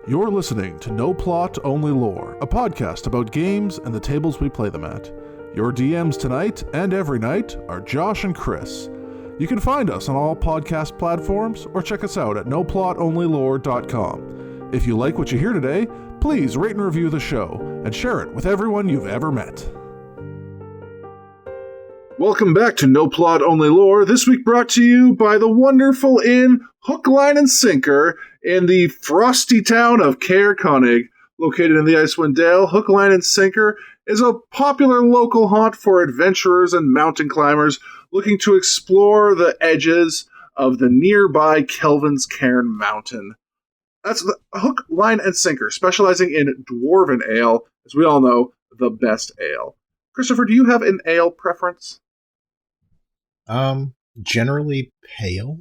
You're listening to No Plot, Only Lore, a podcast about games and the tables we play them at. Your DMs tonight and every night are Josh and Kris. You can find us on all podcast platforms or check us out at noplotonlylore.com. If you like what you hear today, please rate and review the show and share it with everyone you've ever met. Welcome back to No Plot, Only Lore, this week brought to you by the wonderful inn Hook, Line, and Sinker in the frosty town of Caer Konig. Located in the Icewind Dale, Hook, Line, and Sinker is a popular local haunt for adventurers and mountain climbers looking to explore the edges of the nearby Kelvin's Cairn Mountain. That's the Hook, Line, and Sinker, specializing in dwarven ale, as we all know, the best ale. Christopher, do you have an ale preference? Generally pale.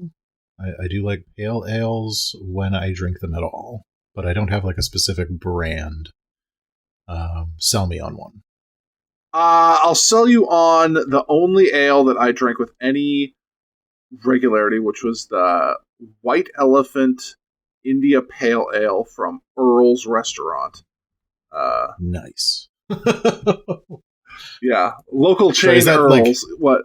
I do like pale ales when I drink them at all, but I don't have like a specific brand. Sell me on one. I'll sell you on the only ale that I drank with any regularity, which was the White Elephant India Pale Ale from Earl's Restaurant. Nice. Yeah, local chain so Earl's. Like, what?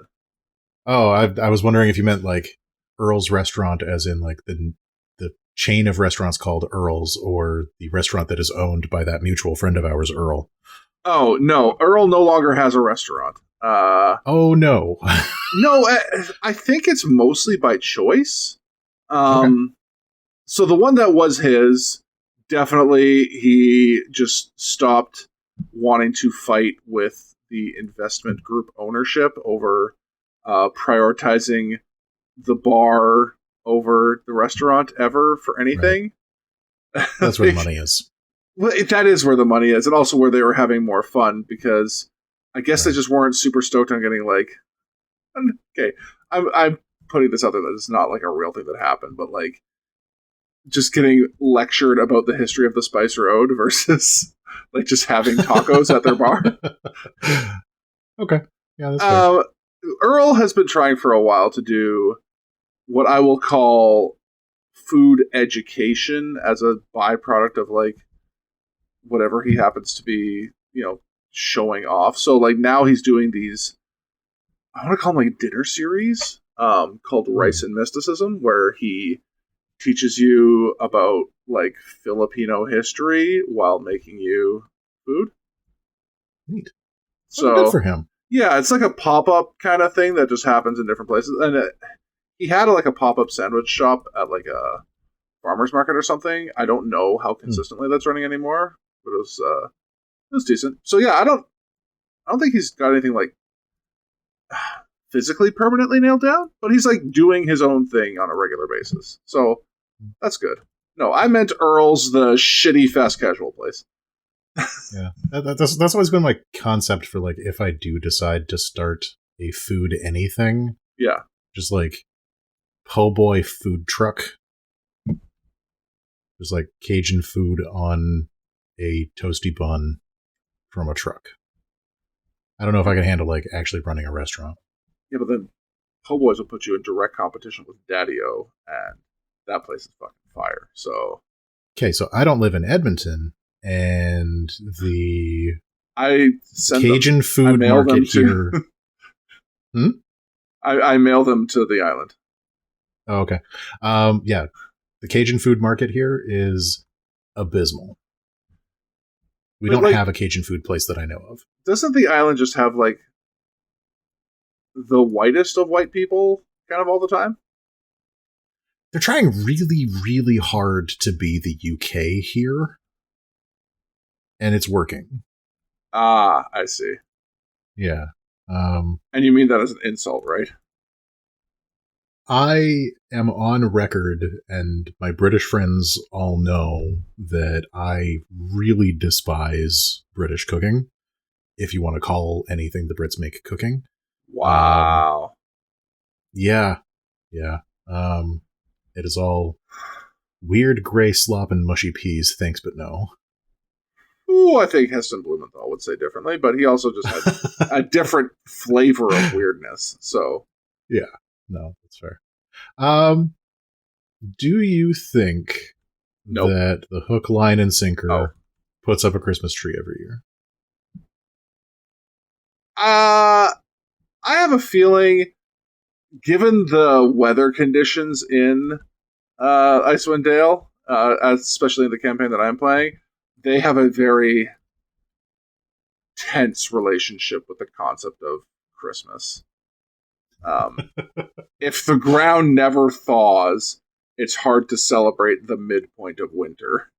Oh, I was wondering if you meant like Earl's Restaurant as in like the chain of restaurants called Earl's, or the restaurant that is owned by that mutual friend of ours, Earl. Oh, no. Earl no longer has a restaurant. Oh, no. No, I think it's mostly by choice. Okay. So the one that was his, definitely he just stopped wanting to fight with the investment group ownership over prioritizing the bar over the restaurant ever for anything. Right. That's where the money is. Well, that is where the money is, and also where they were having more fun, because I guess they just weren't super stoked on getting, like... Okay, I'm putting this out there that it's not, like, a real thing that happened, but, like, just getting lectured about the history of the Spice Road versus, like, just having tacos at their bar. Okay. Yeah, that's fair. Earl has been trying for a while to do what I will call food education as a byproduct of, like, whatever he happens to be, showing off. So, like, now he's doing these, I want to call them, like, dinner series called Rice and Mysticism, where he teaches you about, like, Filipino history while making you food. Neat. So good for him. Yeah, it's like a pop-up kind of thing that just happens in different places. And he had like a pop-up sandwich shop at like a farmer's market or something. I don't know how consistently that's running anymore, but it was decent. So yeah, I don't think he's got anything like physically permanently nailed down, but he's like doing his own thing on a regular basis. So that's good. No, I meant Earl's, the shitty fast casual place. Yeah, that's always been my concept for, like, if I do decide to start a food anything. Yeah. Just like po' boy food truck. There's like Cajun food on a toasty bun from a truck. I don't know if I can handle like actually running a restaurant. Yeah, but then po' boys will put you in direct competition with Daddy-O, and that place is fucking fire. So okay, so I don't live in Edmonton, and the Cajun food market here. I mail them to the island. Oh, okay. Yeah, the Cajun food market here is abysmal. We don't have a Cajun food place that I know of. Doesn't the island just have, like, the whitest of white people kind of all the time? They're trying really, really hard to be the UK here. And it's working. Ah, I see. Yeah. And you mean that as an insult, right? I am on record, and my British friends all know that I really despise British cooking, if you want to call anything the Brits make cooking. Wow. Yeah. It is all weird gray slop and mushy peas, thanks but no. Ooh, I think Heston Blumenthal would say differently, but he also just had a different flavor of weirdness. So yeah, no, that's fair. Do you think Nope. that the hook, line, and sinker Oh. puts up a Christmas tree every year? I have a feeling, given the weather conditions in Icewind Dale, especially in the campaign that I'm playing, they have a very tense relationship with the concept of Christmas. If the ground never thaws, it's hard to celebrate the midpoint of winter.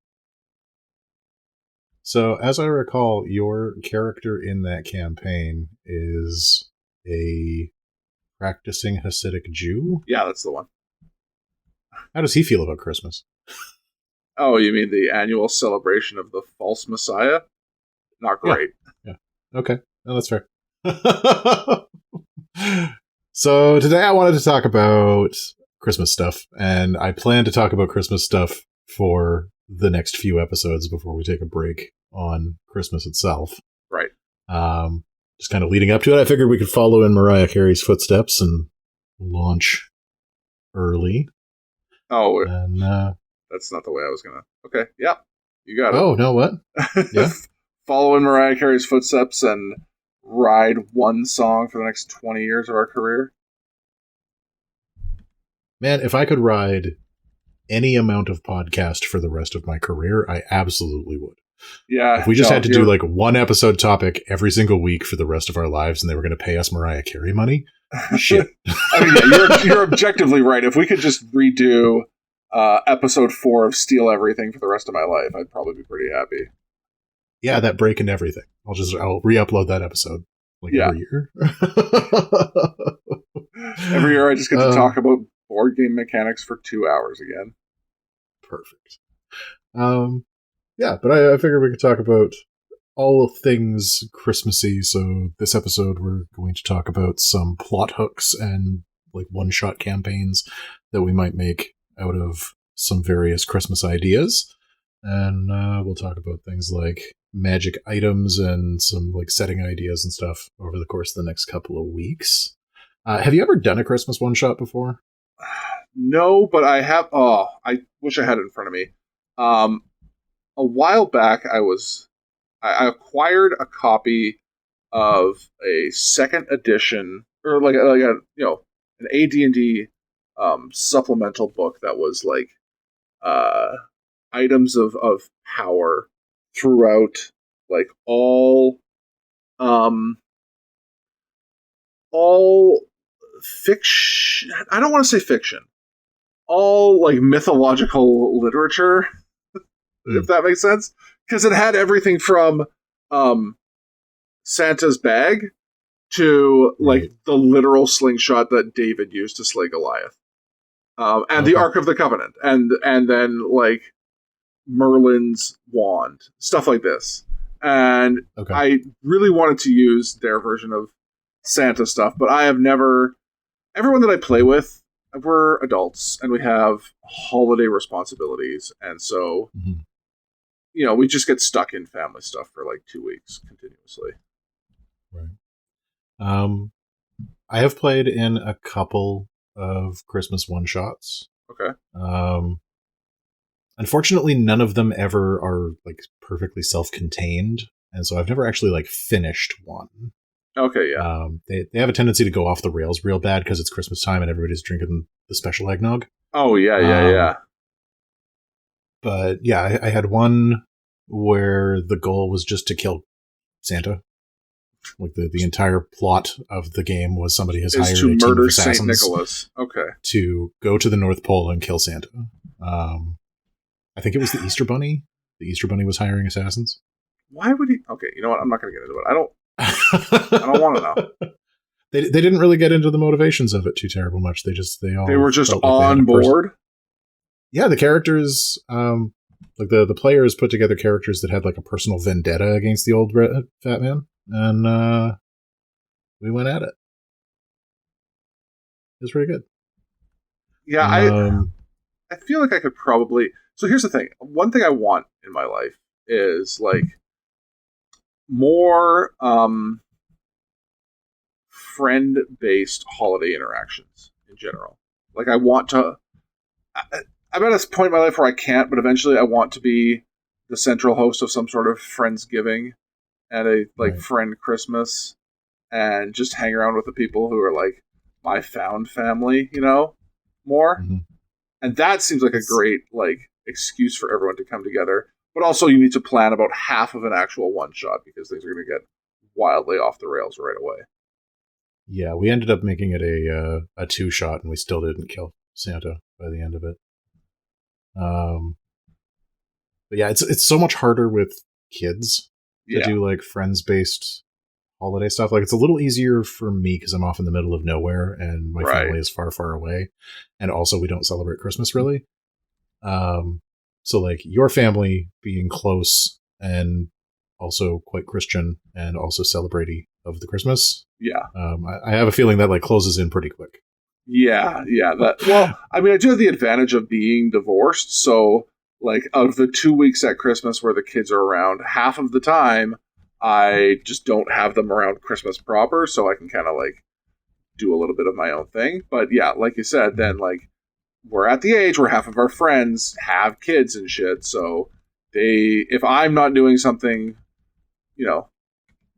So, as I recall, your character in that campaign is a practicing Hasidic Jew. Yeah, that's the one. How does he feel about Christmas? Oh, you mean the annual celebration of the false Messiah? Not great. Yeah. Okay. No, that's fair. So today I wanted to talk about Christmas stuff, and I plan to talk about Christmas stuff for the next few episodes before we take a break on Christmas itself. Right. Just kind of leading up to it, I figured we could follow in Mariah Carey's footsteps and launch early. Oh, and that's not the way I was gonna. Okay, yeah, you got it. Oh, no, what? Yeah. Follow in Mariah Carey's footsteps and ride one song for the next 20 years of our career. Man, if I could ride any amount of podcast for the rest of my career, I absolutely would. Yeah. If we just had to do like one episode topic every single week for the rest of our lives and they were going to pay us Mariah Carey money, shit. I mean, yeah, you're objectively right. If we could just redo episode 4 of Steal Everything for the rest of my life, I'd probably be pretty happy. Yeah, that break and everything. I'll re-upload that episode every year. Every year I just get to talk about board game mechanics for 2 hours again. Perfect. Yeah, but I figured we could talk about all things Christmassy. So this episode we're going to talk about some plot hooks and one-shot campaigns that we might make out of some various Christmas ideas. And we'll talk about things like magic items and some setting ideas and stuff over the course of the next couple of weeks. Have you ever done a Christmas one-shot before? No, but I have. Oh, I wish I had it in front of me. A while back, I acquired a copy of a second edition, or an AD&D supplemental book that was items of power throughout all fiction. I don't want to say fiction. All mythological literature, if that makes sense, because it had everything from Santa's bag to the literal slingshot that David used to slay Goliath, and the Ark of the Covenant, and then Merlin's wand, stuff like this. And I really wanted to use their version of Santa stuff, but I have never. Everyone that I play with, we're adults and we have holiday responsibilities, and so we just get stuck in family stuff for 2 weeks continuously. Right. I have played in a couple of Christmas one-shots. Okay. Unfortunately, none of them ever are perfectly self-contained, and so I've never actually finished one. Okay, yeah. They have a tendency to go off the rails real bad because it's Christmas time and everybody's drinking the special eggnog. Oh, yeah. But yeah, I had one where the goal was just to kill Santa. The entire plot of the game was somebody has hired to a team murder of assassins Saint Nicholas. Okay. To go to the North Pole and kill Santa. I think it was the Easter Bunny. The Easter Bunny was hiring assassins. Why would he? Okay, you know what? I'm not going to get into it. I don't want to know. They didn't really get into the motivations of it too terrible much. They were just on board. Yeah, the characters, the players put together characters that had a personal vendetta against the old fat man, and we went at it. It was pretty good. Yeah, I feel like I could probably. So here's the thing. One thing I want in my life is more friend-based holiday interactions in general. I want to. I'm at a point in my life where I can't, but eventually I want to be the central host of some sort of Friendsgiving and a friend Christmas, and just hang around with the people who are like my found family, more. Mm-hmm. And that seems like a great excuse for everyone to come together. But also you need to plan about half of an actual one shot because things are going to get wildly off the rails right away. Yeah, we ended up making it a 2-shot, and we still didn't kill Santa by the end of it. But yeah, it's so much harder with kids to do friends-based holiday stuff. It's a little easier for me because I'm off in the middle of nowhere and my family is far, far away, and also we don't celebrate Christmas really. So your family being close and also quite Christian and also celebrating of the Christmas. Yeah. I have a feeling that closes in pretty quick. Yeah. Well, I mean, I do have the advantage of being divorced. So out of the 2 weeks at Christmas where the kids are around, half of the time I just don't have them around Christmas proper. So I can kind of do a little bit of my own thing. But yeah, like you said, then we're at the age where half of our friends have kids and shit. So if I'm not doing something,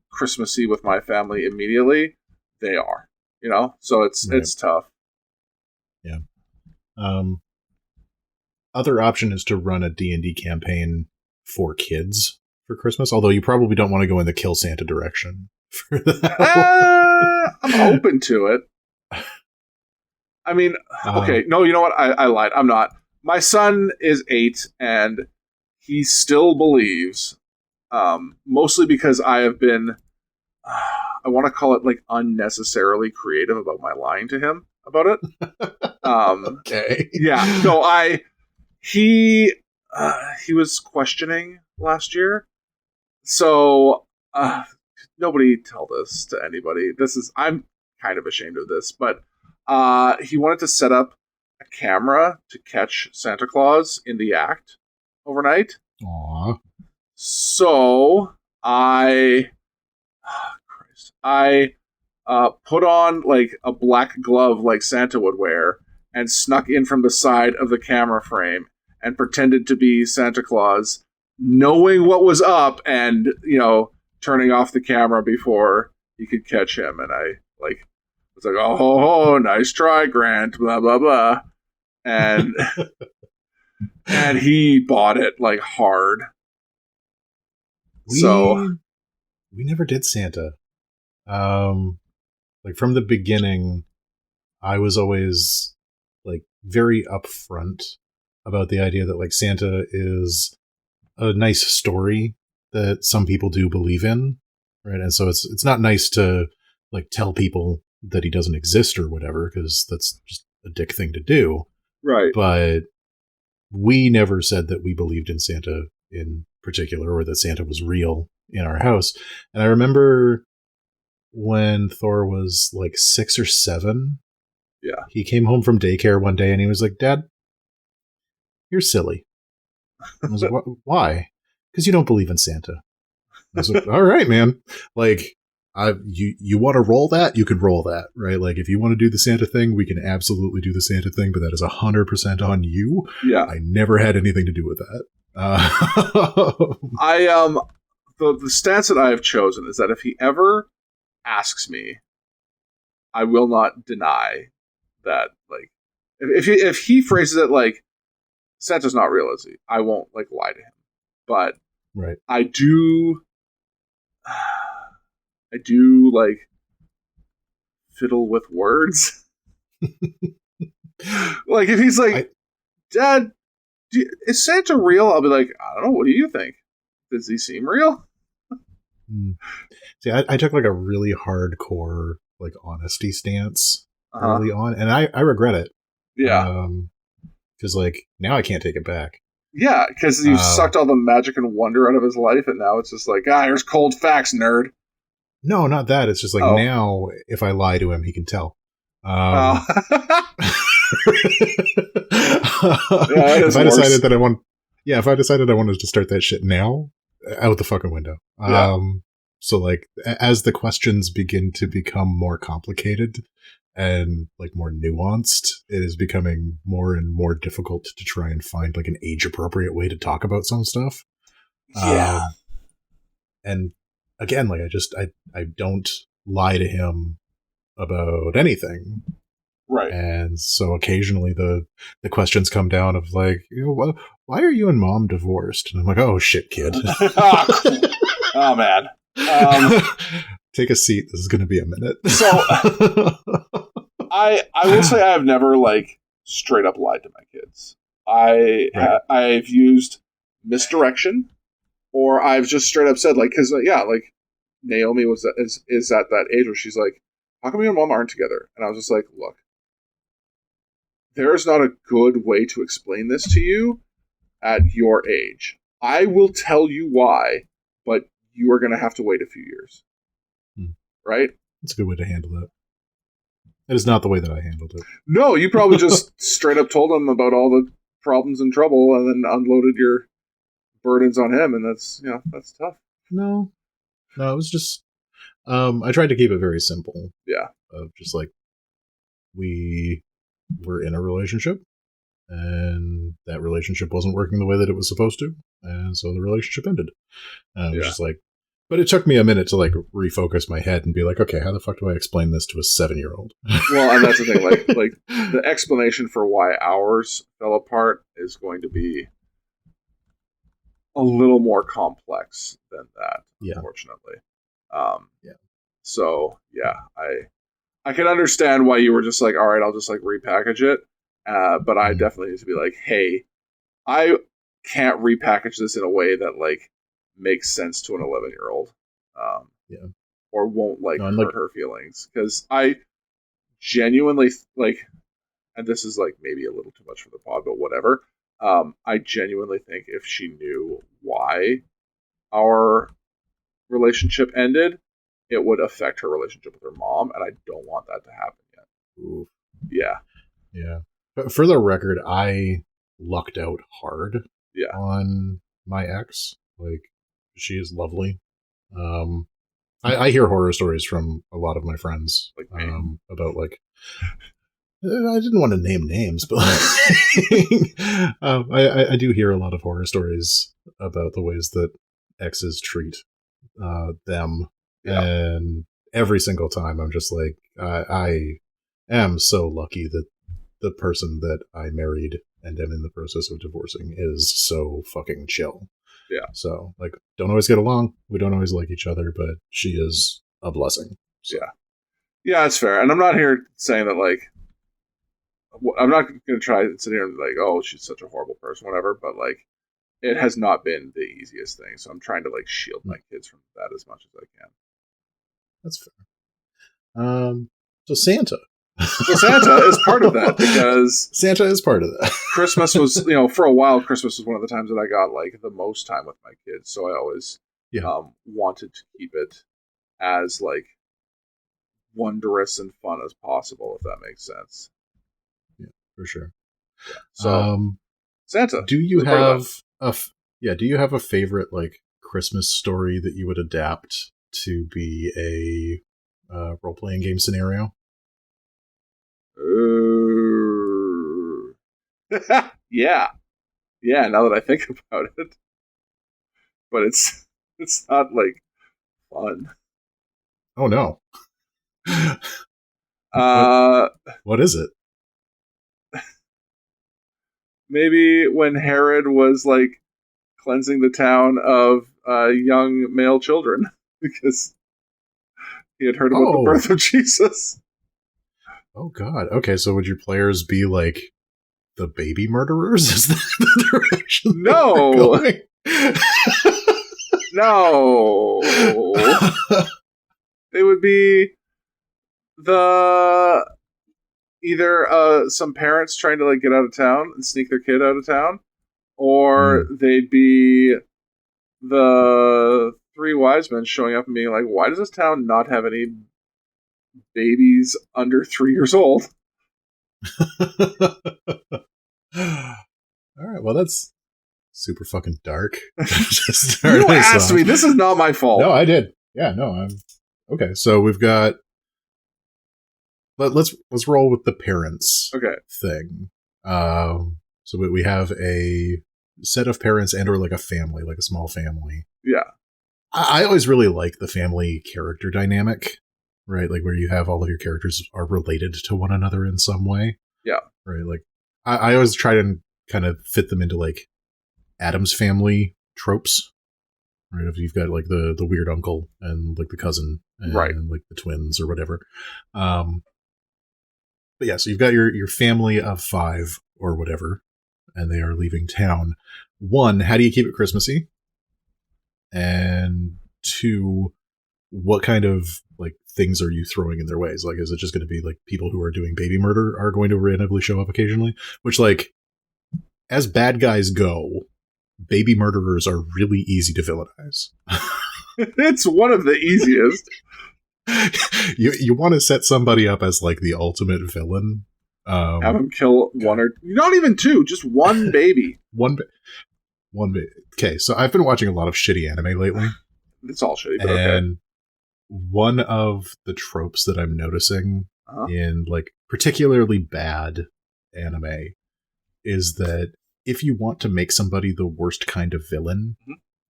Christmassy with my family immediately, they are, so it's tough. Yeah. Other option is to run a D&D campaign for kids for Christmas, although you probably don't want to go in the kill Santa direction for that. I'm open to it. I mean, okay, no, you know what? I lied. I'm not. My son is 8, and he still believes, mostly because I have been, I want to call it unnecessarily creative about my lying to him about it. Okay. Yeah, no, he was questioning last year, so nobody tell this to anybody. I'm kind of ashamed of this, but he wanted to set up a camera to catch Santa Claus in the act overnight. Aww. So I put on a black glove like Santa would wear and snuck in from the side of the camera frame and pretended to be Santa Claus, knowing what was up and, turning off the camera before he could catch him. And I was like, oh, nice try, Grant, blah, blah, blah. And and he bought it hard. We never did Santa. From the beginning, I was always very upfront about the idea that Santa is a nice story that some people do believe in, right? And so it's not nice to tell people that he doesn't exist or whatever, because that's just a dick thing to do. Right. But we never said that we believed in Santa in particular, or that Santa was real in our house. And I remember when Thor was 6 or 7, yeah, he came home from daycare one day and he was like, "Dad, you're silly." I was like, "Why?" "Because you don't believe in Santa." I was like, "All right, man. You want to roll that? You can roll that, right? If you want to do the Santa thing, we can absolutely do the Santa thing, but that is 100% on you." Yeah. I never had anything to do with that. The stance that I have chosen is that if he ever asks me, I will not deny that. If he phrases it Santa's not real, is he? I won't lie to him. But right. I do fiddle with words. If he's Dad, is Santa real? I'll be like, I don't know. What do you think? Does he seem real? See, I took a really hardcore honesty stance early on, and I regret it. Yeah. Because now I can't take it back. Yeah, because you sucked all the magic and wonder out of his life, and now it's just here's cold facts, nerd. No, not that. It's just now if I lie to him, he can tell. If I decided that if I decided I wanted to start that shit now, out the fucking window. Yeah. So as the questions begin to become more complicated, and like more nuanced, it is becoming more and more difficult to try and find like an age appropriate way to talk about some stuff. Yeah. And again, like I don't lie to him about anything. Right. And so occasionally the questions come down of like, why are you and mom divorced? And I'm like, oh shit, kid. Oh man. Take a seat. This is going to be a minute. So I will say I have never like straight up lied to my kids. I've used misdirection, or I've just straight up said like, because like Naomi is at that age where she's like, how come you and mom aren't together? And I was just like, look, there's not a good way to explain this to you at your age. I will tell you why, but you are going to have to wait a few years. Right? That's a good way to handle it. That is not the way that I handled it. No, you probably just straight up told him about all the problems and trouble and then unloaded your burdens on him, and that's tough. No, it was just, I tried to keep it very simple. Yeah. Of just like, we were in a relationship, and that relationship wasn't working the way that it was supposed to, and so the relationship ended. And it was just like, but it took me a minute to like refocus my head and be like, okay, how the fuck do I explain this to a 7-year-old? Well, and that's the thing, like the explanation for why ours fell apart is going to be a little more complex than that, unfortunately. So I can understand why you were just like, all right, I'll just like repackage it. But I definitely need to be like, hey, I can't repackage this in a way that like makes sense to an 11-year-old. Or won't like hurt her feelings. Because I genuinely like, and this is like maybe a little too much for the pod, but whatever. I genuinely think if she knew why our relationship ended, it would affect her relationship with her mom, and I don't want that to happen yet. Ooh. Yeah. But for the record, I lucked out hard Yeah. on my ex. Like, she is lovely. I hear horror stories from a lot of my friends, like about like, I didn't want to name names, but I do hear a lot of horror stories about the ways that exes treat them. Yeah. And every single time I'm just like, I am so lucky that the person that I married and am in the process of divorcing is so fucking chill. Yeah. So, like, don't always get along. We don't always like each other, but she is a blessing. So. Yeah. Yeah, that's fair. And I'm not here saying that, like, I'm not going to try and sit here and be like, oh, she's such a horrible person, whatever. But, like, it has not been the easiest thing. So I'm trying to, like, shield my kids from that as much as I can. That's fair. So Santa. So Santa is part of that, because Santa is part of that. Christmas was, for a while, Christmas was one of the times that I got like the most time with my kids. So I always wanted to keep it as like wondrous and fun as possible, if that makes sense. Yeah, for sure. Yeah. So Santa. Do you have do you have a favorite like Christmas story that you would adapt to be a role-playing game scenario? Yeah. Now that I think about it, but it's not like fun. Oh no. What is it? Maybe when Herod was like cleansing the town of young male children because he had heard about the birth of Jesus. Oh God. Okay, so would your players be like the baby murderers? Is that the direction? No. No. They would be either some parents trying to like get out of town and sneak their kid out of town, or they'd be the three wise men showing up and being like, why does this town not have any babies under 3 years old? All right, well, that's super fucking dark. You asked me. This is not my fault. No, I did. Yeah, no, I'm okay. So we've got But let's roll with the parents Okay. thing. So we have a set of parents and or like a family, like a small family. Yeah. I always really like the family character dynamic, right? Like where you have all of your characters are related to one another in some way. Yeah. Right. Like I always try to kind of fit them into like Addams Family tropes. Right. If you've got like the weird uncle and like the cousin and Right. like the twins or whatever. But yeah, so you've got your family of 5 or whatever, and they are leaving town. 1, how do you keep it Christmassy? And 2, what kind of like things are you throwing in their ways? Like, is it just going to be like people who are doing baby murder are going to randomly show up occasionally? Which, like, as bad guys go, baby murderers are really easy to villainize. It's one of the easiest. You want to set somebody up as like the ultimate villain. Have him kill 1 or not even 2, just one baby. One baby. Okay, so I've been watching a lot of shitty anime lately. It's all shitty, but and one of the tropes that I'm noticing in like particularly bad anime is that if you want to make somebody the worst kind of villain,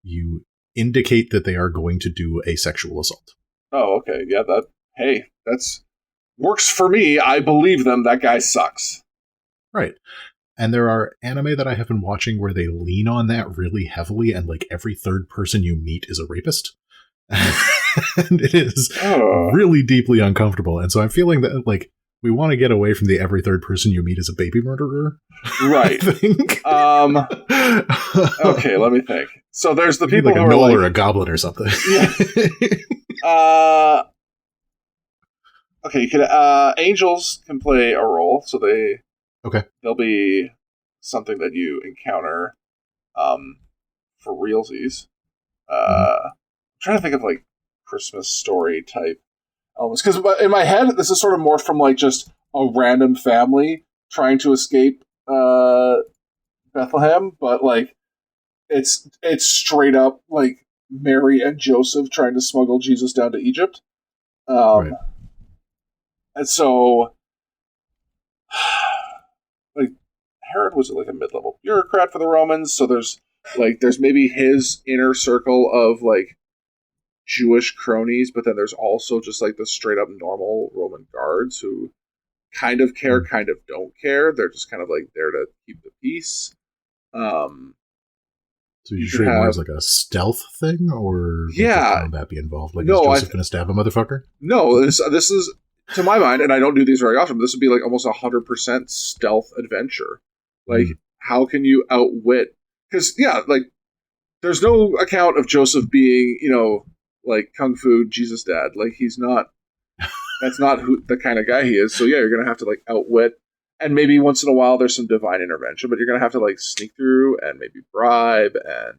you indicate that they are going to do a sexual assault. Oh, okay. Yeah, that's works for me. I believe them. That guy sucks. Right. And there are anime that I have been watching where they lean on that really heavily, and like every third person you meet is a rapist. And it is really deeply uncomfortable. And so I'm feeling that like we want to get away from the every third person you meet is a baby murderer. Right. I think. Okay, let me think. So there's the people like who a are gnoll like, or a goblin or something. Yeah. Okay, you could angels can play a role, so they'll be something that you encounter for realsies. I'm trying to think of like Christmas story type elements, because in my head this is sort of more from like just a random family trying to escape Bethlehem, but like it's straight up like Mary and Joseph trying to smuggle Jesus down to Egypt. Right. And so, like, Herod was like a mid-level bureaucrat for the Romans, so there's maybe his inner circle of like Jewish cronies, but then there's also just like the straight up normal Roman guards who kind of care, kind of don't care. They're just kind of like there to keep the peace. So you treat it more as like a stealth thing, or yeah, combat be involved? Like, no, is Joseph going to stab a motherfucker? No, this is, to my mind, and I don't do these very often, but this would be like almost 100% stealth adventure. Like, how can you outwit? Because like there's no account of Joseph being, like Kung Fu Jesus Dad. Like he's not. That's not the kind of guy he is. So yeah, you're gonna have to like outwit. And maybe once in a while there's some divine intervention, but you're going to have to like sneak through and maybe bribe and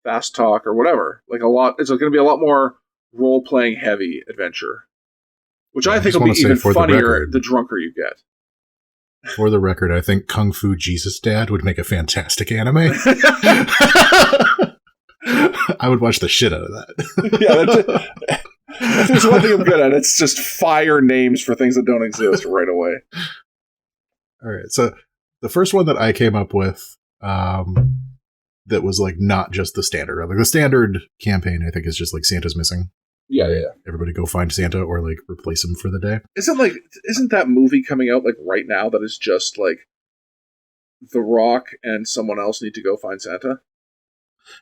fast talk or whatever. Like a lot, it's going to be a lot more role-playing heavy adventure, which I think will be even funnier the drunker you get. For the record, I think Kung Fu Jesus Dad would make a fantastic anime. I would watch the shit out of that. Yeah, if there's one thing I'm good at, it's just fire names for things that don't exist right away. All right, so the first one that I came up with that was like not just the standard. Like the standard campaign, I think, is just like Santa's missing. Yeah. Everybody go find Santa or like replace him for the day. Isn't that movie coming out like right now that is just like The Rock and someone else need to go find Santa?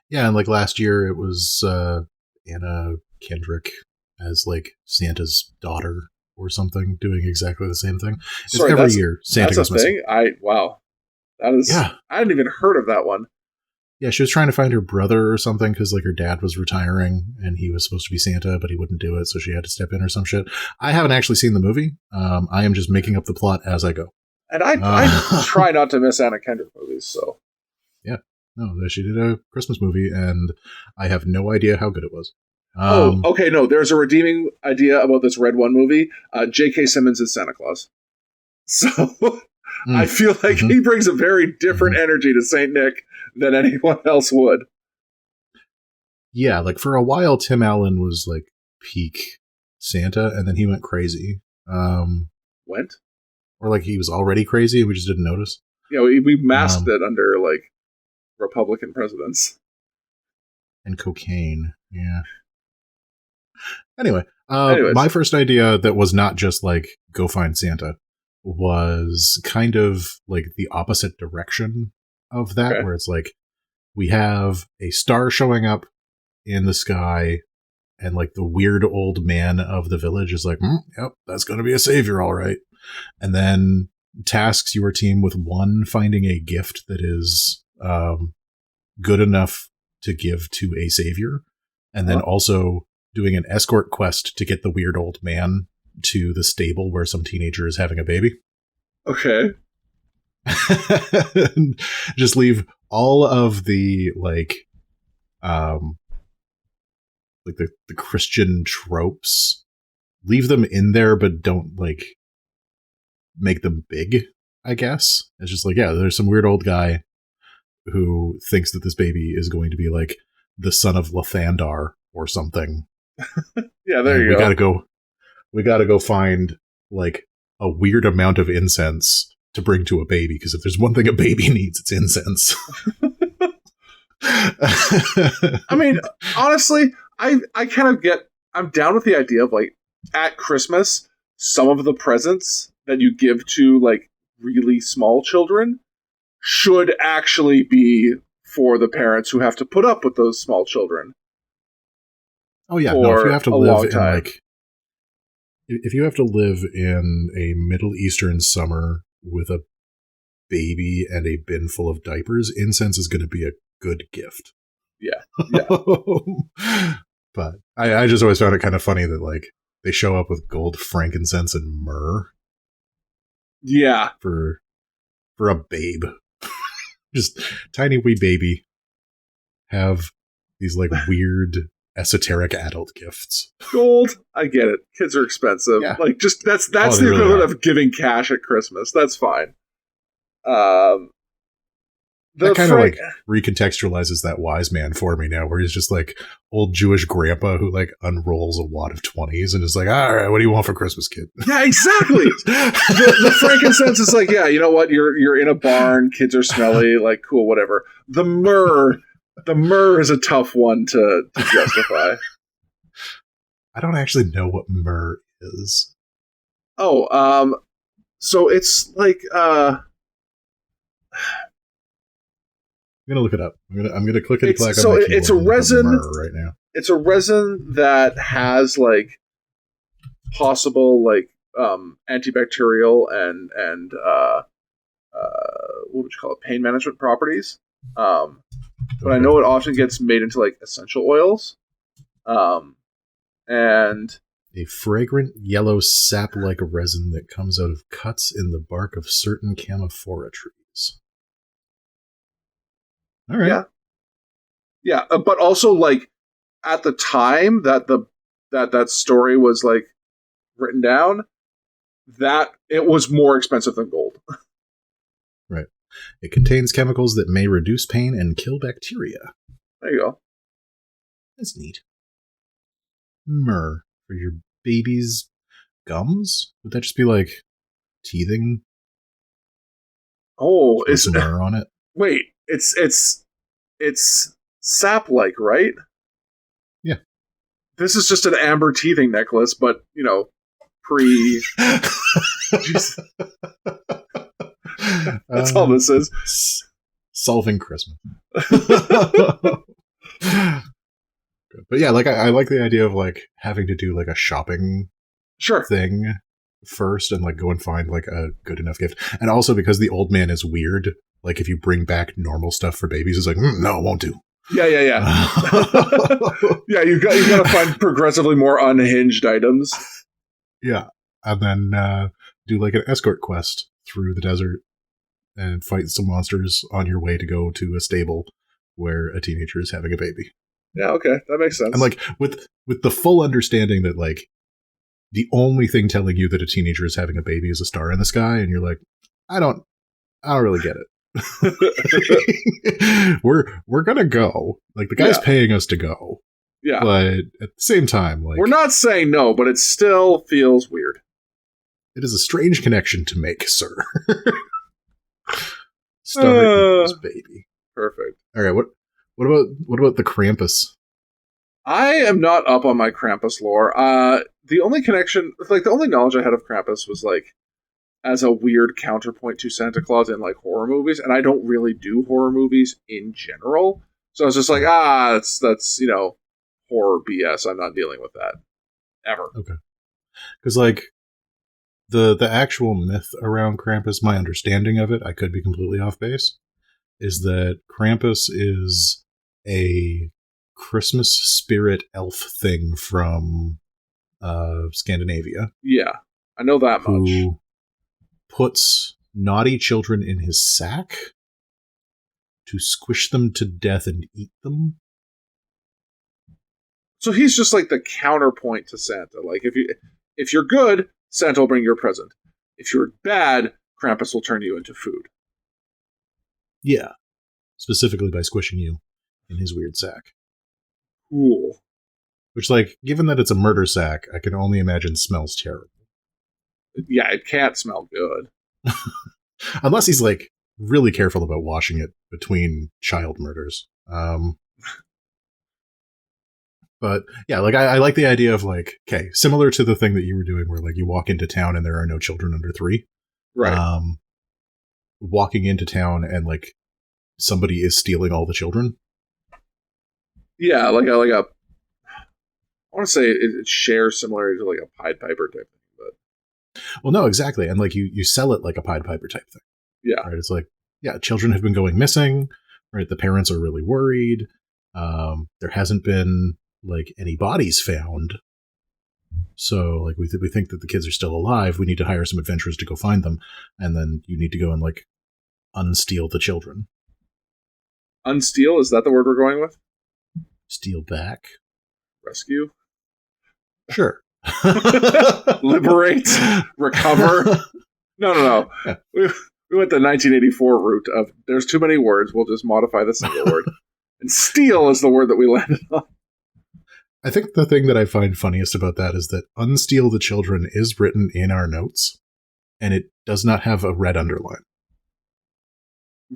Yeah, and like last year it was Anna Kendrick as like Santa's daughter or something, doing exactly the same thing. Sorry, every year Santa goes missing. Wow. That is, I hadn't even heard of that one. Yeah, she was trying to find her brother or something because like her dad was retiring and he was supposed to be Santa, but he wouldn't do it, so she had to step in or some shit. I haven't actually seen the movie. I am just making up the plot as I go. And I try not to miss Anna Kendrick movies, so. Yeah. No, she did a Christmas movie, and I have no idea how good it was. Okay, no, there's a redeeming idea about this Red One movie. J.K. Simmons is Santa Claus. So I feel like he brings a very different energy to St. Nick than anyone else would. Yeah, like for a while, Tim Allen was like peak Santa, and then he went crazy. went. Or like he was already crazy and we just didn't notice. Yeah, we masked it under like Republican presidents. And cocaine. Yeah. Anyway, Anyways. my first idea that was not just like go find Santa was kind of like the opposite direction of that, where it's like we have a star showing up in the sky, and like the weird old man of the village is like, yep, that's going to be a savior, all right. And then tasks your team with one, finding a gift that is good enough to give to a savior, and then also doing an escort quest to get the weird old man to the stable where some teenager is having a baby. Okay. Just leave all of the like the Christian tropes, leave them in there, but don't like make them big, I guess. It's just like, yeah, there's some weird old guy who thinks that this baby is going to be like the son of Lathandar or something. Yeah, there you go. We gotta go find like a weird amount of incense to bring to a baby, because if there's one thing a baby needs, it's incense. I mean, honestly, I kind of I'm down with the idea of like at Christmas, some of the presents that you give to like really small children should actually be for the parents who have to put up with those small children. Oh yeah, no, if you have to live in like, if you have to live in a Middle Eastern summer with a baby and a bin full of diapers, incense is going to be a good gift. Yeah. But I just always found it kind of funny that like they show up with gold, frankincense, and myrrh. Yeah. For a babe. Just tiny wee baby. Have these like weird esoteric adult gifts. Gold, I get it. Kids are expensive. Yeah. Like just that's the equivalent really of giving cash at Christmas. That's fine. That kind of like recontextualizes that wise man for me now, where he's just like old Jewish grandpa who like unrolls a wad of 20s and is like, all right, what do you want for Christmas, kid? Yeah, exactly. the frankincense is like, yeah, you know what? You're in a barn, kids are smelly, like cool, whatever. The myrrh is a tough one to justify. I don't actually know what myrrh is. Oh, so it's like I'm gonna look it up. I'm gonna click and clack. So it's a resin right now. It's a resin that has like possible like antibacterial and what would you call it, pain management properties. But I know it often gets made into like essential oils. And a fragrant yellow sap-like resin that comes out of cuts in the bark of certain camophora trees. All right. Yeah. But also, like at the time that that story was like written down, that it was more expensive than gold. Right. It contains chemicals that may reduce pain and kill bacteria. There you go. That's neat. Myrrh for your baby's gums? Would that just be like teething? Oh, is myrrh on it? Wait, it's sap-like, right? Yeah. This is just an amber teething necklace, but pre. That's all this is. Solving Christmas. But yeah, like I like the idea of like having to do like a shopping thing first and like go and find like a good enough gift. And also because the old man is weird, like if you bring back normal stuff for babies, it's like, no, it won't do. Yeah. Yeah, you got to find progressively more unhinged items. Yeah. And then do like an escort quest through the desert and fight some monsters on your way to go to a stable where a teenager is having a baby. Yeah, okay, that makes sense. And like with the full understanding that like the only thing telling you that a teenager is having a baby is a star in the sky, and you're like, I don't really get it. we're gonna go. Like the guy's paying us to go. Yeah. But at the same time, like we're not saying no, but it still feels weird. It is a strange connection to make, sir. Star Eagles, baby. Perfect. All right, what about the Krampus? I am not up on my Krampus lore. The only connection, the only knowledge I had of Krampus was as a weird counterpoint to Santa Claus in horror movies, and I don't really do horror movies in general. So I was just like, that's horror BS. I'm not dealing with that ever. Okay, because the actual myth around Krampus, my understanding of it, I could be completely off base, is that Krampus is a Christmas spirit elf thing from Scandinavia. Yeah, I know that much. Who puts naughty children in his sack to squish them to death and eat them. So he's just the counterpoint to Santa. If you're good, Santa will bring you a present. If you're bad, Krampus will turn you into food. Yeah. Specifically by squishing you in his weird sack. Cool. Which, given that it's a murder sack, I can only imagine smells terrible. Yeah, it can't smell good. Unless he's, really careful about washing it between child murders. But, yeah, I like the idea of, okay, similar to the thing that you were doing where, you walk into town and there are no children under 3. Right. Walking into town and, somebody is stealing all the children. Yeah, I want to say it shares similarity to a Pied Piper type thing, but well, no, exactly, and you sell it like a Pied Piper type thing. Yeah, right. It's children have been going missing. Right, the parents are really worried. There hasn't been any bodies found, so we think that the kids are still alive. We need to hire some adventurers to go find them, and then you need to go and unsteal the children. Unsteal, is that the word we're going with? Steal back. Rescue? Sure. Liberate? Recover? No. Yeah. We went the 1984 route of there's too many words, we'll just modify the single word. And steal is the word that we landed on. I think the thing that I find funniest about that is that unsteal the children is written in our notes, and it does not have a red underline.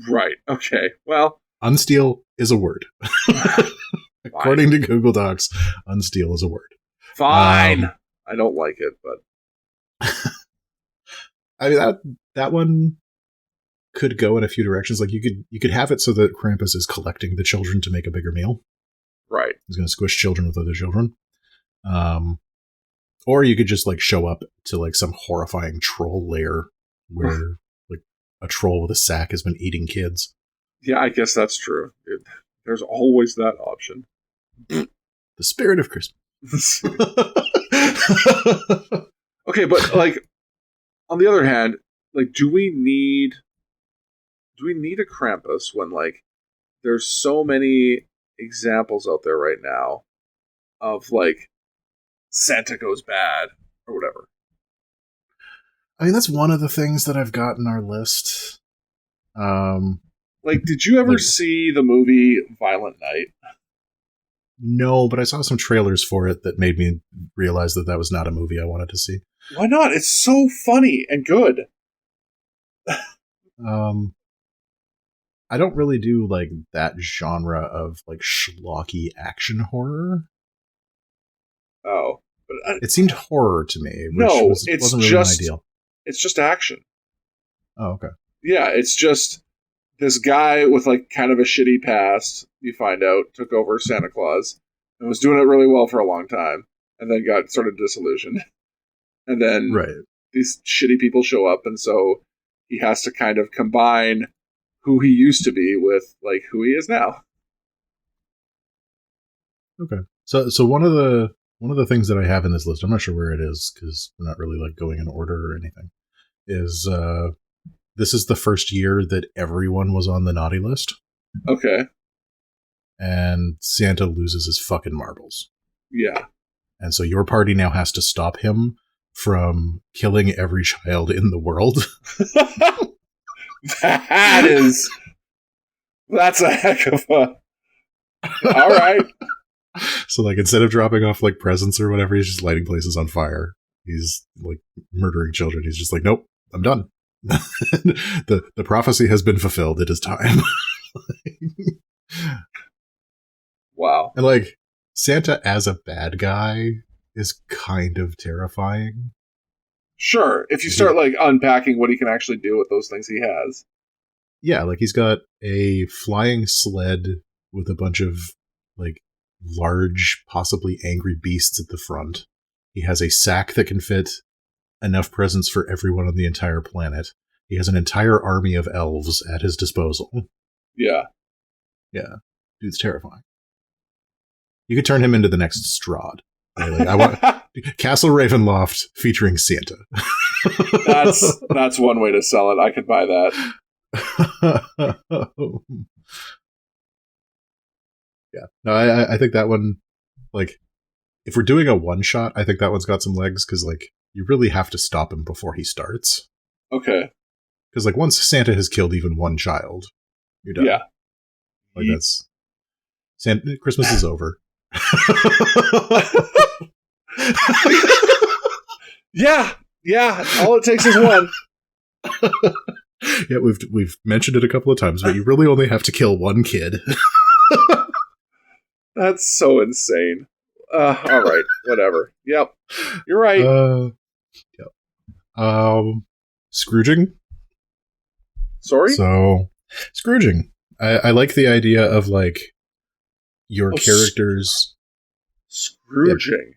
Right, okay. Well, unsteal is a word. According to Google Docs, unsteal is a word. Fine. I don't like it, but I mean that one could go in a few directions. You could have it so that Krampus is collecting the children to make a bigger meal. Right. He's going to squish children with other children. Or you could just show up to some horrifying troll lair where a troll with a sack has been eating kids. Yeah, I guess that's true. There's always that option. The spirit of Christmas. Okay, but on the other hand, do we need a Krampus when there's so many examples out there right now of Santa goes bad or whatever? I mean, that's one of the things that I've got in our list. Did you ever see the movie Violent Night? No, but I saw some trailers for it that made me realize that was not a movie I wanted to see. Why not? It's so funny and good. I don't really do that genre of schlocky action horror. Oh, but it seemed horror to me. Which wasn't really my ideal. It's just action. Oh, okay. Yeah, it's just this guy with kind of a shitty past, you find out, took over Santa Claus and was doing it really well for a long time and then got sort of disillusioned. And then these shitty people show up, and so he has to kind of combine who he used to be with who he is now. Okay. So one of the things that I have in this list, I'm not sure where it is because we're not really going in order or anything, is this is the first year that everyone was on the naughty list. Okay. And Santa loses his fucking marbles. Yeah. And so your party now has to stop him from killing every child in the world. That's a heck of a... All right. So instead of dropping off presents or whatever, he's just lighting places on fire. he's like murdering children. He's just like, nope, I'm done. The prophecy has been fulfilled. It is time. Wow. And like Santa as a bad guy is kind of terrifying. Sure, if you start like unpacking what he can actually do with those things he has. Yeah, like he's got a flying sled with a bunch of like large, possibly angry beasts at the front. He has a sack that can fit enough presents for everyone on the entire planet. He has an entire army of elves at his disposal. Yeah. Yeah. Dude's terrifying. You could turn him into the next Strahd. Like, I want Castle Ravenloft featuring Santa. That's one way to sell it. I could buy that. Yeah. No, I think that one, like, if we're doing a one shot, I think that one's got some legs because, like, you really have to stop him before he starts. Okay. Because, like, once Santa has killed even one child, you're done. Yeah. Like, that's. Christmas is over. Yeah. All it takes is one. Yeah, we've mentioned it a couple of times, but you really only have to kill one kid. That's so insane. All right, whatever. Yep, you're right. Yep. Scrooging. Sorry. So, Scrooging. I like the idea of like your characters. Scrooging.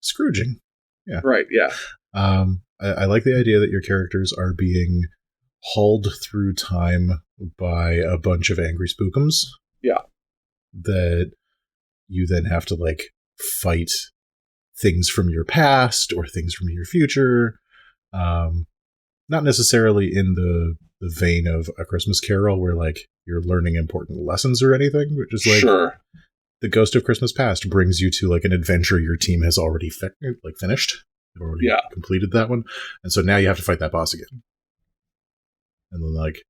Scrooging. Yeah. Right. Yeah. I like the idea that your characters are being hauled through time by a bunch of angry spookums. Yeah. That you then have to like fight things from your past or things from your future. Not necessarily in the vein of A Christmas Carol where like you're learning important lessons or anything, but just like sure. The Ghost of Christmas Past brings you to like an adventure your team has already finished. They've already completed that one. And so now you have to fight that boss again. And then like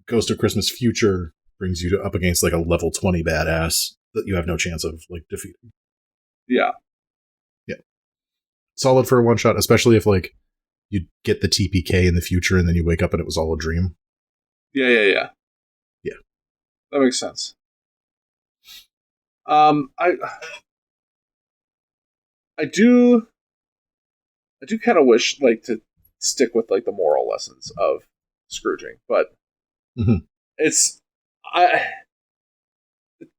Ghost of Christmas Future brings you up against like a level 20 badass that you have no chance of like defeating. Yeah. Yeah. Solid for a one shot, especially if like you get the TPK in the future and then you wake up and it was all a dream. Yeah. Yeah. That makes sense. I do kind of wish like to stick with like the moral lessons of Scrooging, but it's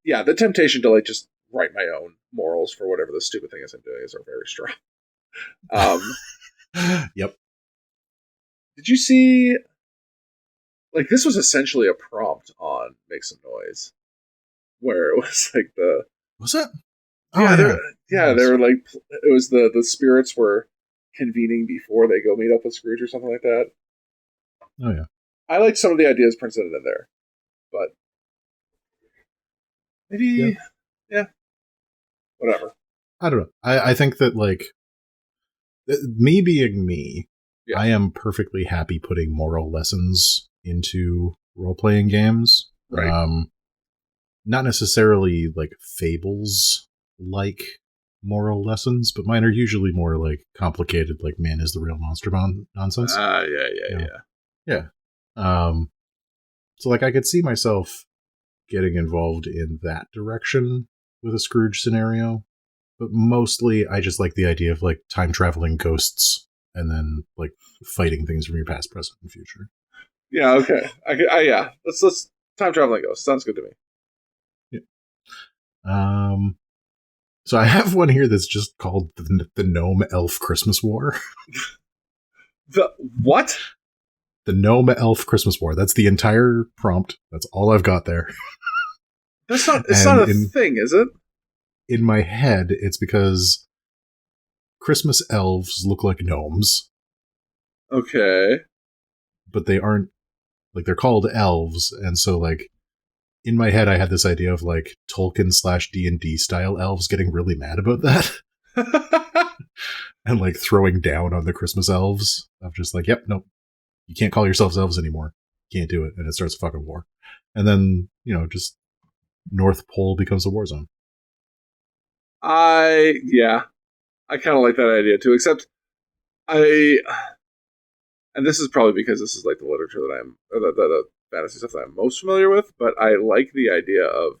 the temptation to like just write my own morals for whatever the stupid thing is I'm doing is very strong. Yep. Did you see? Like this was essentially a prompt on Make Some Noise, where it was like was it? Yeah, they were like it was the spirits were convening before they go meet up with Scrooge or something like that. Oh yeah. I like some of the ideas presented in there, but maybe whatever. I don't know. I think that like me being me, I am perfectly happy putting moral lessons into role-playing games. Right. Not necessarily like fables like moral lessons, but mine are usually more like complicated, like man is the real monster nonsense. Yeah. So like I could see myself getting involved in that direction with a Scrooge scenario, but mostly I just like the idea of like time traveling ghosts and then like fighting things from your past, present, and future. Yeah. Okay. Let's time traveling ghosts. Sounds good to me. Yeah. So I have one here that's just called the Gnome Elf Christmas War. The what? The Gnome Elf Christmas War. That's the entire prompt. That's all I've got there. It's not a thing, is it? In my head, it's because Christmas elves look like gnomes. Okay. But they aren't, like, they're called elves, and so, like, in my head, I had this idea of, like, Tolkien/D&D style elves getting really mad about that. And, like, throwing down on the Christmas elves. I'm just like, yep, nope. You can't call yourselves elves anymore. You can't do it. And it starts a fucking war. And then, just North Pole becomes a war zone. Yeah. I kind of like that idea too. Except I, and this is probably because this is like the literature that I'm, or the fantasy stuff that I'm most familiar with. But I like the idea of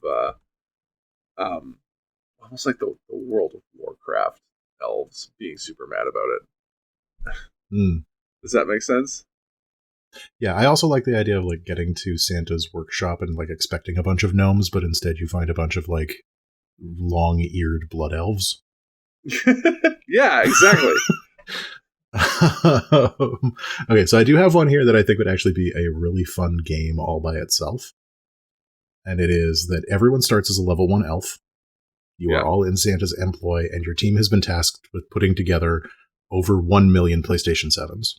um, almost like the World of Warcraft elves being super mad about it. Mm. Does that make sense? Yeah, I also like the idea of like getting to Santa's workshop and like expecting a bunch of gnomes, but instead you find a bunch of like long-eared blood elves. Yeah, exactly. Okay, so I do have one here that I think would actually be a really fun game all by itself. And it is that everyone starts as a level 1 elf. You are all in Santa's employ, and your team has been tasked with putting together over 1 million PlayStation 7s.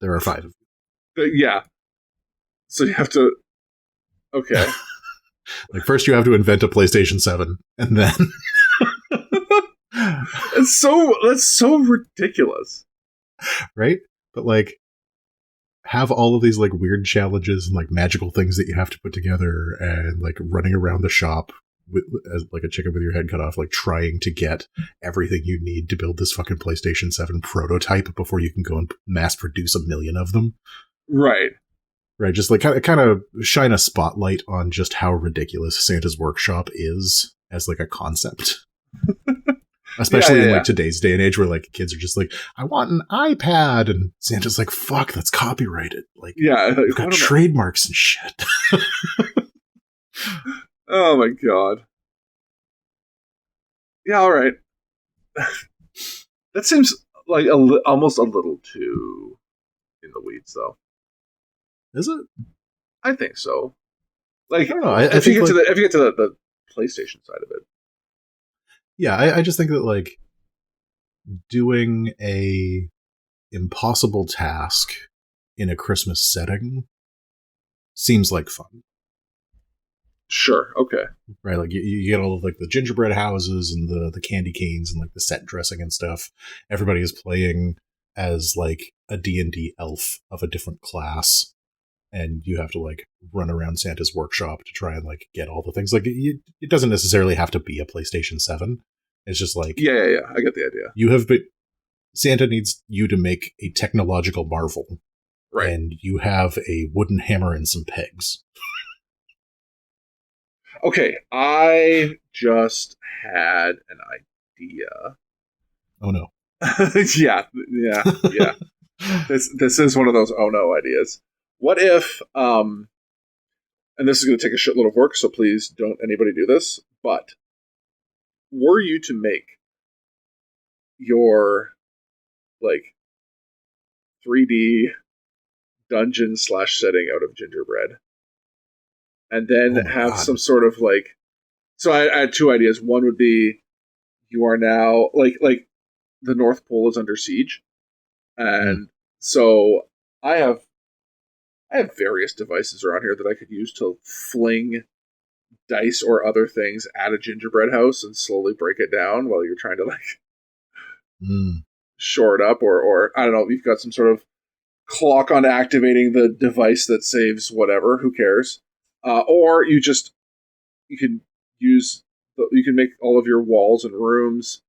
There are 5 of them. Yeah. So you have to... Okay. Like, first you have to invent a PlayStation 7, and then... That's so ridiculous. Right? But, like, have all of these, like, weird challenges and, like, magical things that you have to put together, and, like, running around the shop with, as, like, a chicken with your head cut off, like, trying to get everything you need to build this fucking PlayStation 7 prototype before you can go and mass produce 1 million of them. Right. Right, just, like, kind of shine a spotlight on just how ridiculous Santa's Workshop is as, like, a concept. Especially in like today's day and age where like kids are just like, I want an iPad, and Santa's like, fuck, that's copyrighted. Like, you've got trademarks and shit. Oh my god. Yeah, all right. That seems like almost a little too in the weeds, though. Is it? I think so. Like, I don't know. If you get to the PlayStation side of it. Yeah, I just think that, like, doing a impossible task in a Christmas setting seems like fun. Sure, okay. Right, like, you get all of, like, the gingerbread houses and the candy canes and, like, the set dressing and stuff. Everybody is playing as, like, a D&D elf of a different class, and you have to, like, run around Santa's workshop to try and, like, get all the things. Like, it doesn't necessarily have to be a PlayStation 7. It's just like... Yeah. I get the idea. Santa needs you to make a technological marvel. Right. And you have a wooden hammer and some pegs. Okay, I just had an idea. Oh no. Yeah. This is one of those oh no ideas. What if, and this is going to take a shitload of work, so please don't anybody do this, but were you to make your, like, 3D dungeon / setting out of gingerbread, and then have some sort of, like, so I had 2 ideas. One would be you are now, like the North Pole is under siege, and so I have various devices around here that I could use to fling dice or other things at a gingerbread house and slowly break it down while you're trying to, like, shore it up, or I don't know, you've got some sort of clock on activating the device that saves whatever, who cares? Or you can make all of your walls and rooms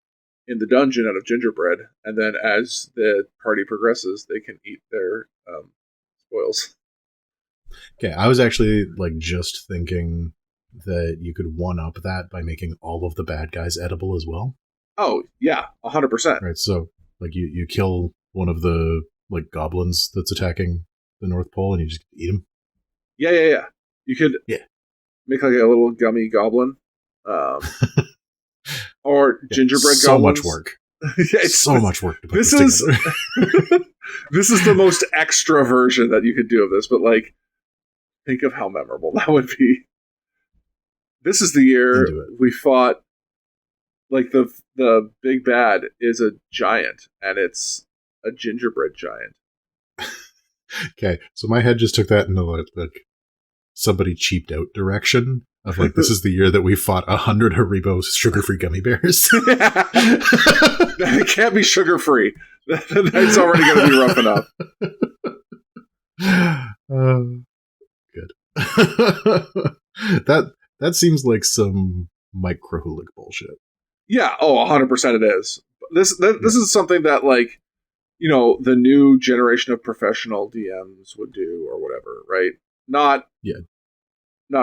in the dungeon out of gingerbread, and then as the party progresses, they can eat their spoils. Okay, I was actually, like, just thinking that you could one-up that by making all of the bad guys edible as well. Oh, yeah, 100%. Right, so, like, you kill one of the, like, goblins that's attacking the North Pole, and you just eat him. Yeah. You could make, like, a little gummy goblin. Or gingerbread goblins. So much work. It's so much work to put this together. This is the most extra version that you could do of this, but, like, think of how memorable that would be. This is the year we fought, like, the big bad is a giant, and it's a gingerbread giant. Okay, so my head just took that into, like, somebody cheaped out direction of, like, this is the year that we fought 100 Haribo sugar-free gummy bears. It can't be sugar-free. That's already going to be rough enough. Good. That seems like some microholic bullshit. Yeah, 100% it is. This is something that, like, the new generation of professional DMs would do or whatever, right? Not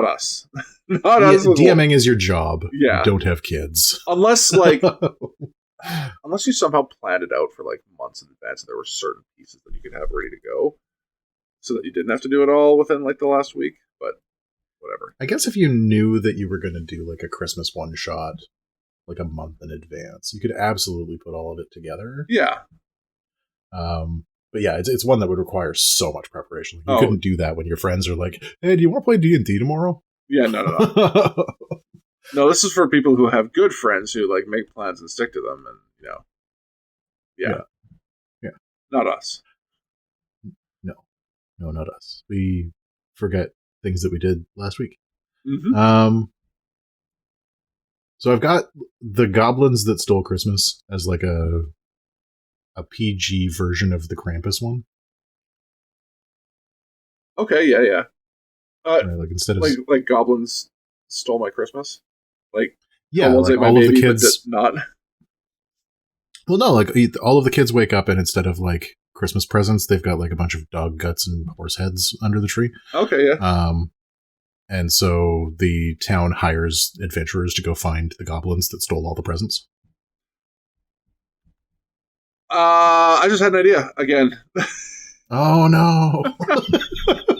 us. Not us. DMing is your job. Yeah. You don't have kids. Unless, like, unless you somehow planned it out for, like, months in advance and there were certain pieces that you could have ready to go so that you didn't have to do it all within, like, the last week. But whatever. I guess if you knew that you were going to do, like, a Christmas one-shot, like, a month in advance, you could absolutely put all of it together. Yeah. But yeah, it's one that would require so much preparation. You couldn't do that when your friends are like, "Hey, do you want to play D&D tomorrow?" Yeah, no. No, this is for people who have good friends who, like, make plans and stick to them, and yeah. Not us. No, not us. We forget things that we did last week. Mm-hmm. So I've got the Goblins That Stole Christmas as like a PG version of the Krampus one. Okay, yeah. Like instead of like Goblins Stole My Christmas, like like all of the kids not. Well, no, like all of the kids wake up and instead of like Christmas presents, they've got like a bunch of dog guts and horse heads under the tree. Okay, yeah. And so the town hires adventurers to go find the goblins that stole all the presents. I just had an idea again. Oh no!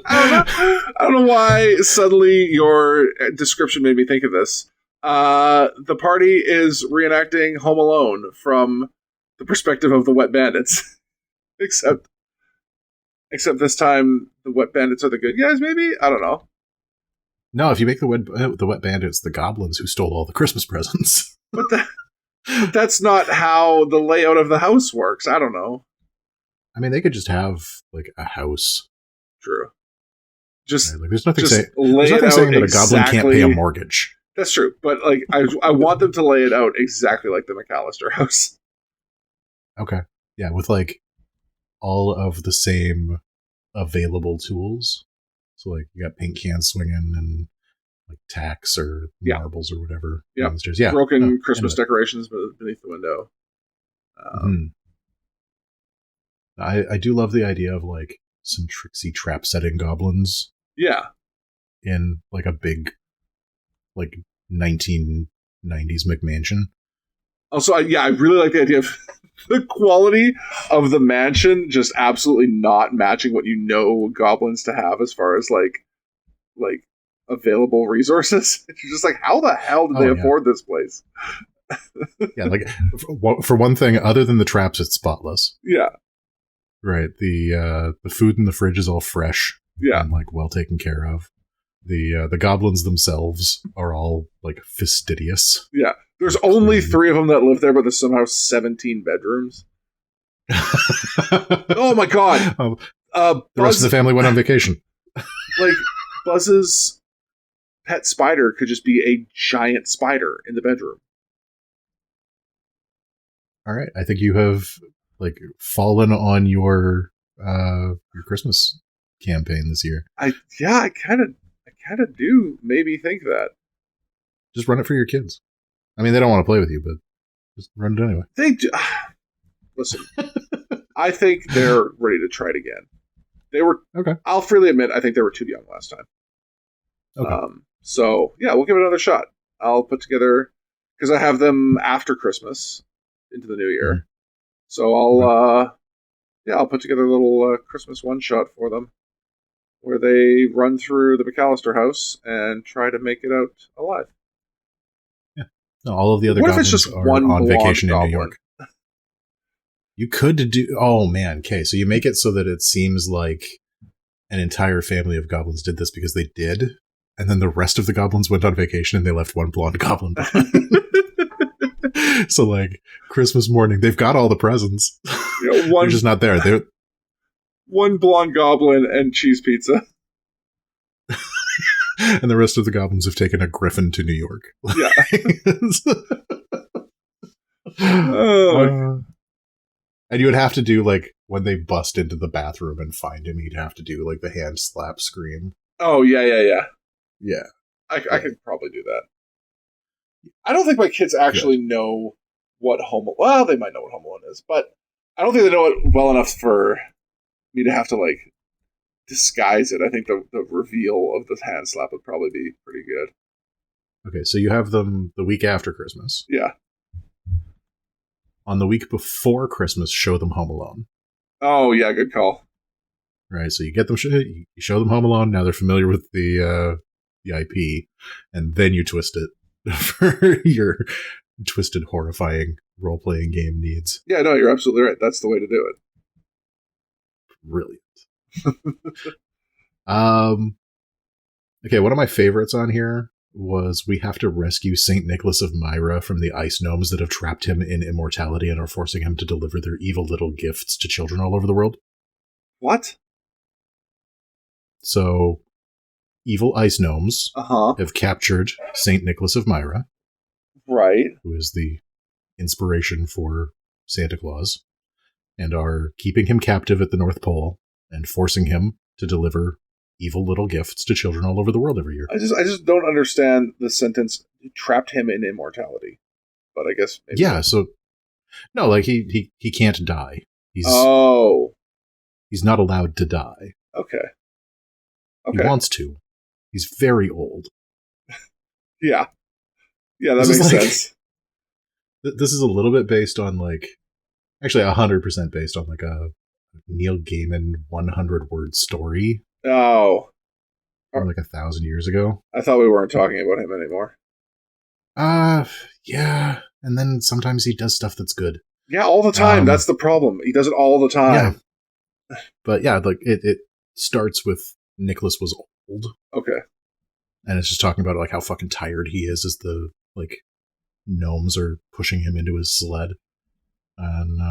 I don't know why suddenly your description made me think of this. The party is reenacting Home Alone from the perspective of the Wet Bandits, except this time the Wet Bandits are the good guys. Maybe, I don't know. No, if you make the Wet Bandits the goblins who stole all the Christmas presents. But that's not how the layout of the house works. I don't know. I mean, they could just have like a house. True. Just like, there's nothing saying that a goblin can't pay a mortgage. That's true, but like I want them to lay it out exactly like the McAllister house. Okay, yeah, with like all of the same available tools. So like you got paint cans swinging and like tacks or marbles or whatever. Yeah, downstairs. Yeah, broken Christmas decorations beneath the window. I do love the idea of like some tricksy trap setting goblins. Yeah. In like a big, like 1990s McMansion. Also, I really like the idea of the quality of the mansion just absolutely not matching what goblins to have as far as like available resources. You're just like, how the hell did they afford this place? Yeah, like for one thing, other than the traps, it's spotless. Yeah. Right. The food in the fridge is all fresh. Yeah. And like well taken care of. The goblins themselves are all like fastidious. Yeah. There's only 3 of them that live there, but there's somehow 17 bedrooms. Oh my god. The rest of the family went on vacation. Like Buzz's pet spider could just be a giant spider in the bedroom. All right. I think you have like fallen on your Christmas campaign this year. I kind of do maybe think that. Just run it for your kids. I mean, they don't want to play with you, but just run it anyway. They do. Listen, I think they're ready to try it again. They were okay. I'll freely admit, I think they were too young last time. Okay. So yeah, we'll give it another shot. I'll put together because I have them after Christmas into the new year. Mm-hmm. So I'll put together a little Christmas one shot for them, where they run through the McAllister house and try to make it out alive. Yeah. No, all of the other goblins are on vacation in New York. You could do. Oh man. Okay, so you make it so that it seems like an entire family of goblins did this because they did, and then the rest of the goblins went on vacation and they left one blonde goblin behind. So like Christmas morning, they've got all the presents. They're just not there. They're one blonde goblin and cheese pizza. And the rest of the goblins have taken a griffin to New York. Yeah. And you would have to do like when they bust into the bathroom and find him, you'd have to do like the hand slap scream. Oh yeah. Yeah. I could probably do that. I don't think my kids actually know what Home Alone... Well, they might know what Home Alone is, but I don't think they know it well enough for me to have to, like, disguise it. I think the reveal of the hand slap would probably be pretty good. Okay, so you have them the week after Christmas. Yeah. On the week before Christmas, show them Home Alone. Oh, yeah, good call. Right, so you get them, you show them Home Alone. Now they're familiar with the IP, and then you twist it for your twisted, horrifying role-playing game needs. Yeah, no, you're absolutely right. That's the way to do it. Brilliant. Okay, one of my favorites on here was we have to rescue St. Nicholas of Myra from the ice gnomes that have trapped him in immortality and are forcing him to deliver their evil little gifts to children all over the world. What? So, evil ice gnomes have captured St. Nicholas of Myra. Right. Who is the inspiration for Santa Claus, and are keeping him captive at the North Pole and forcing him to deliver evil little gifts to children all over the world every year. I just don't understand the sentence, trapped him in immortality. But I guess maybe. Yeah, so no, like he can't die. He's not allowed to die. Okay. He wants to. He's very old. Yeah. Yeah, that makes sense. This is a little bit based on, like, actually 100% based on, like, a Neil Gaiman 100-word story. Oh. From, like, 1,000 years ago. I thought we weren't talking about him anymore. Yeah. And then sometimes he does stuff that's good. Yeah, all the time. That's the problem. He does it all the time. Yeah. But yeah, like, it starts with Nicholas was old. Okay. And it's just talking about, like, how fucking tired he is as the, like, gnomes are pushing him into his sled. And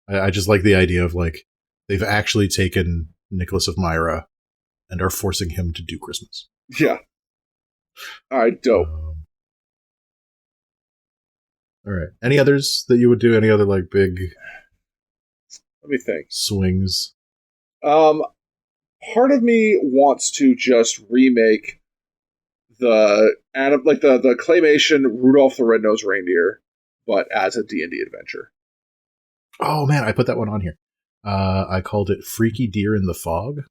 I just like the idea of, like, they've actually taken Nicholas of Myra and are forcing him to do Christmas. Yeah. All right, dope. All right. Any others that you would do? Any other, like, big... Let me think. Swings? Part of me wants to just remake the claymation Rudolph the Red-Nosed Reindeer, but as a D&D adventure. Oh man, I put that one on here. I called it Freaky Deer in the Fog.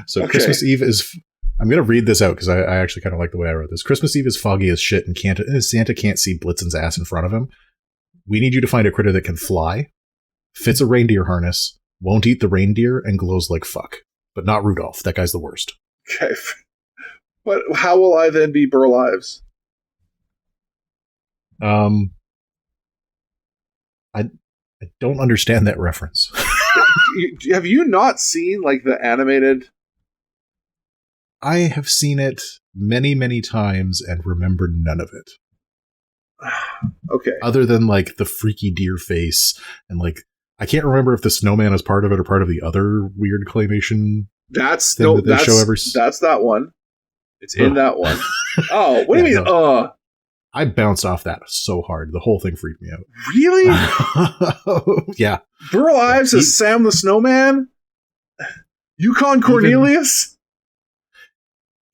So okay. Christmas Eve is... I'm going to read this out because I actually kind of like the way I wrote this. Christmas Eve is foggy as shit and Santa can't see Blitzen's ass in front of him. We need you to find a critter that can fly, fits a reindeer harness, won't eat the reindeer, and glows like fuck. But not Rudolph. That guy's the worst. Okay. But how will I then be Burl Ives? I don't understand that reference. Have you not seen, like, the animated? I have seen it many, many times and remember none of it. Okay. Other than, like, the freaky deer face and, like, I can't remember if the snowman is part of it or part of the other weird claymation. That's that one. It's in that one. Oh, what do you mean? No. I bounced off that so hard. The whole thing freaked me out. Really? Yeah. Burl Ives as Sam the Snowman? Yukon Cornelius?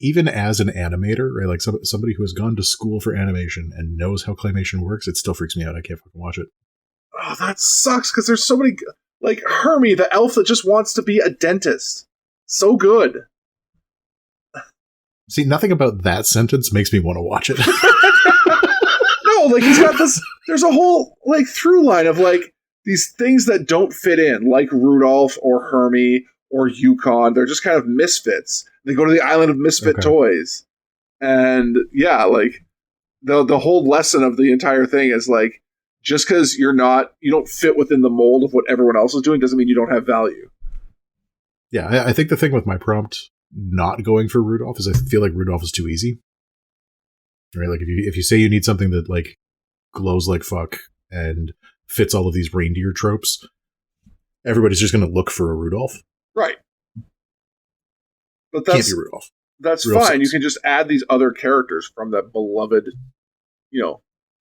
Even as an animator, right? Like somebody who has gone to school for animation and knows how claymation works, it still freaks me out. I can't fucking watch it. Oh, that sucks because there's so many, like Hermie, the elf that just wants to be a dentist. So good. See, nothing about that sentence makes me want to watch it. No, like he's got this, there's a whole like through line of like these things that don't fit in, like Rudolph or Hermie or Yukon. They're just kind of misfits. They go to the island of misfit toys. And yeah, like the whole lesson of the entire thing is like, just because you don't fit within the mold of what everyone else is doing doesn't mean you don't have value. Yeah, I think the thing with my prompt not going for Rudolph is I feel like Rudolph is too easy. Right? Like if you say you need something that like glows like fuck and fits all of these reindeer tropes, everybody's just going to look for a Rudolph. Right. But can't be Rudolph. That's Rudolph fine. sucks. You can just add these other characters from that beloved,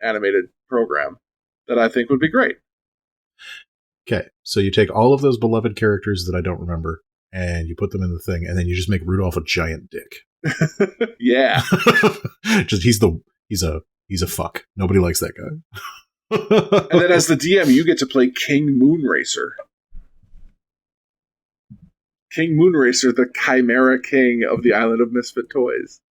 animated program that I think would be great. Okay, so you take all of those beloved characters that I don't remember, and you put them in the thing, and then you just make Rudolph a giant dick. Yeah. Just he's a fuck. Nobody likes that guy. And then as the DM, you get to play King Moonracer. King Moonracer, the Chimera King of the Island of Misfit Toys.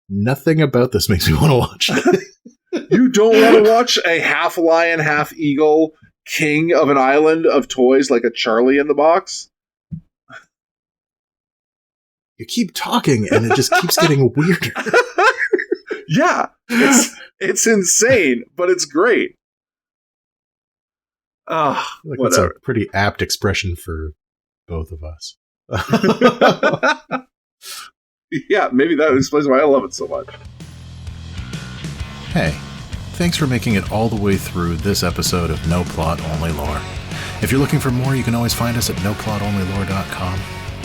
Nothing about this makes me want to watch it. You don't want to watch a half lion, half eagle king of an island of toys like a Charlie in the Box? You keep talking, and it just keeps getting weirder. Yeah, it's insane, but it's great. That's a pretty apt expression for both of us. Yeah, maybe that explains why I love it so much. Hey, thanks for making it all the way through this episode of No Plot, Only Lore. If you're looking for more, you can always find us at noplotonlylore.com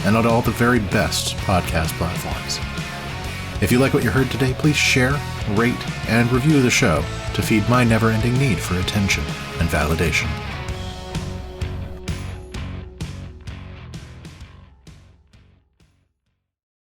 and on all the very best podcast platforms. If you like what you heard today, please share, rate, and review the show to feed my never-ending need for attention and validation.